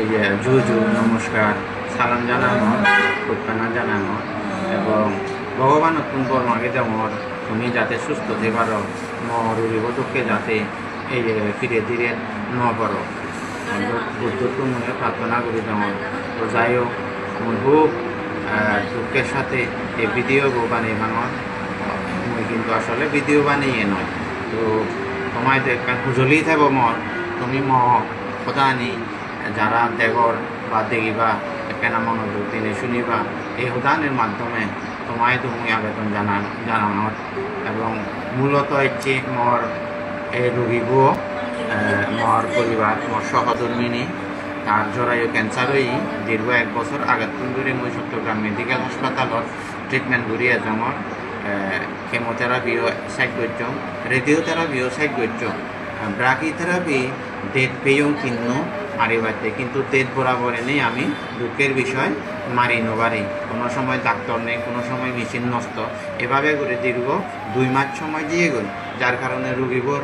এই যে জুজু নমস্কার সালাম জানানো প্রত্যানা জানানো এবং ভগবান অত্যন্ত মাগে যেমন তুমি যাতে সুস্থ হতে পারো রোগীকে যাতে এই ফিরে ধীরে ন পারো বুদ্ধত্ব মনে প্রার্থনা করি যেমন তো যাই হোক খুব দুঃখের সাথে এই ভিডিও বানিয়ে বানানোর কিন্তু আসলে ভিডিও বানিয়ে নয় তো তোমায় হুজলেই থাকবো মন তুমি সদানি যারা দেগর বা দেখিবা কেনা মনোযোগ দিনে শুনিবা এই উদাহরণের মাধ্যমে তোমায় তুমি আবেদন জানানোর এবং মূলত হচ্ছে মোর এই রোগীগুলো মোর পরিবার মোর সহধর্মিনী তার জরায়ু ক্যান্সার হয়ে দীর্ঘ 1 বছর আগের ধরে মই চট্টগ্রাম মেডিকেল হাসপাতালত ট্রিটমেন্ট করি আছে আমার কেমোথেরাপিও সাইড করছো রেডিওথেরাপিও সাইড করছো ব্রাকিথেরাপি ডেট পেয়েও কিনো মারিবাতে কিন্তু ডেট বরাবর নেই আমি দুঃখের বিষয় মারি নবারি কোনো সময় ডাক্তার নেই কোনো সময় মেশিন নষ্ট এভাবে করে দীর্ঘ 2 মাস সময় দিয়ে গই যার কারণে রোগীবোর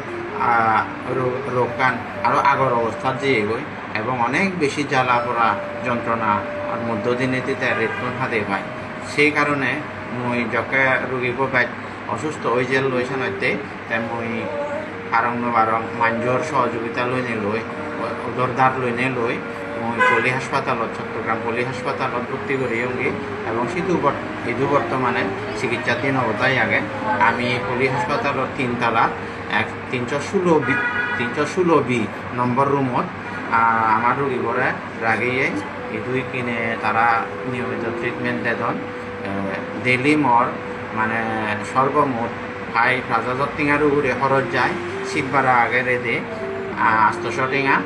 রোগকান আরও আগর অবস্থা দিয়ে গই এবং অনেক বেশি জ্বালা পোড়া যন্ত্রণা আর মধ্যদিনেতে তার রেটন হাতে পায় সেই কারণে মই যকে রোগীবো অসুস্থ হয়ে যে লইছেন হইতে তাই মই আরং বারং মাঞ্জর সহযোগিতা লইনে লই উদরদার লইনে লই মই পল্লী হাসপাতালত চট্টগ্রাম পল্লী হাসপাতালত ভর্তি করি অঙ্গি এবং সিধু বর্তমানে চিকিৎসাধীন অবস্থায় আগে আমি পল্লী হাসপাতালত 3 তলা 316 নম্বর রুমত আমার রোগীবোরে রাগিয়ে এই দুই কিনে তারা নিয়মিত ট্রিটমেন্ট দেন ডেইলি মর মানে সর্বমোট 5,000 টিঙার উপরে খরচ যায় শীতবারা আগে রেদে 800 টিঙা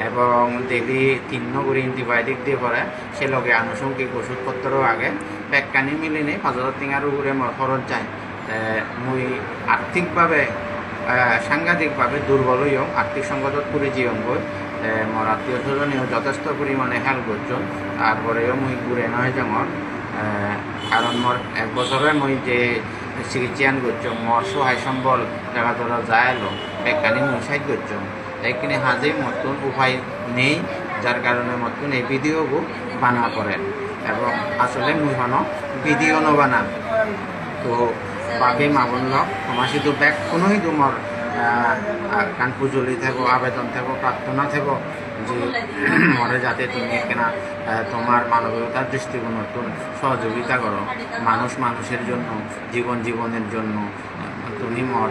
এবং ডেইলি 3 করে অ্যান্টিবায়োটিক দিয়ে পরে সে লগে আনুষঙ্গিক ওষুধপত্রও আগে ব্যাগকানি মিলিনে 5,000 টিঙার উপরে মর খরচ যায় মুই আর্থিকভাবে সাংঘাতিকভাবে দুর্বল হইও আর্থিক সংকটত পড়ে জীবন বই মোর আত্মীয় স্বজনেও যথেষ্ট পরিমাণে হেল্প করছো তারপরেও মুই ঘুরে নয় যেমন কারণ মোর 1 বছরে মই যে চিকিৎসান করছো মোর সহায় সম্বল জায়গা ধরা যায় এলো একখানি মুই সাইড করছো এইখানে হাজে মতন উপায় নেই যার কারণে মতন এই ভিডিওগুলো বানা করে এবং আসলে মুই হনো ভিডিও নবানান তো বাবে মাবনল আমার শুধু ব্যাগ কোনোই তোমার কান পুজলি থাকো আবেদন থাকো প্রার্থনা থাকো যে মরে যাতে তুমি কেনা তোমার মানবিকতার দৃষ্টিকোণ সহযোগিতা করো মানুষের জন্য জীবনের জন্য তুমি মর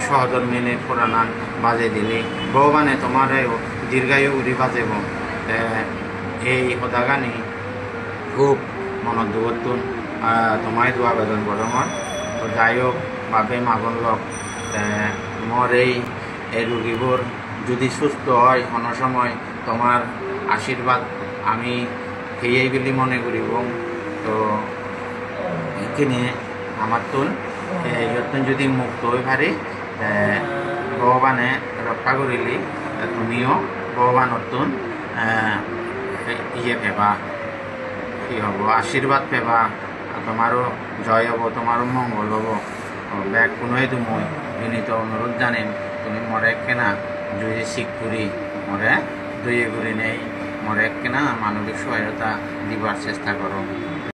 সহধর্মিনীর পুরাণান বাজে দিলে ভগবানে তোমার দীর্ঘায়ু উড়ি বাজেব এই সদাগানি খুব মনত দুবতুন তোমায় দু আবেদন করো মর তো যাই হোক বাবে মাগন লোক মোর এই রোগীবোর যদি সুস্থ হয় কোনো সময় তোমার আশীর্বাদ আমি খেয়েই বলে মনে করিব তো এখানে আমার তো যত্ন যদি মুক্ত হয়ে পারি ভগবানে রক্ষা করিলি তুমিও ভগবান নতুন ইয়ে পেবা কি হব আশীর্বাদ পেবা তোমারও জয় হব তোমারও মঙ্গল হব ব্যাগ কোনোই তুমি বিনীত অনুরোধ জানেন তুমি মরে কেনা যদি শিখ করি মরে দুয়ে ঘুরি নেই মরে কেনা মানবিক সহায়তা দিবার চেষ্টা করো।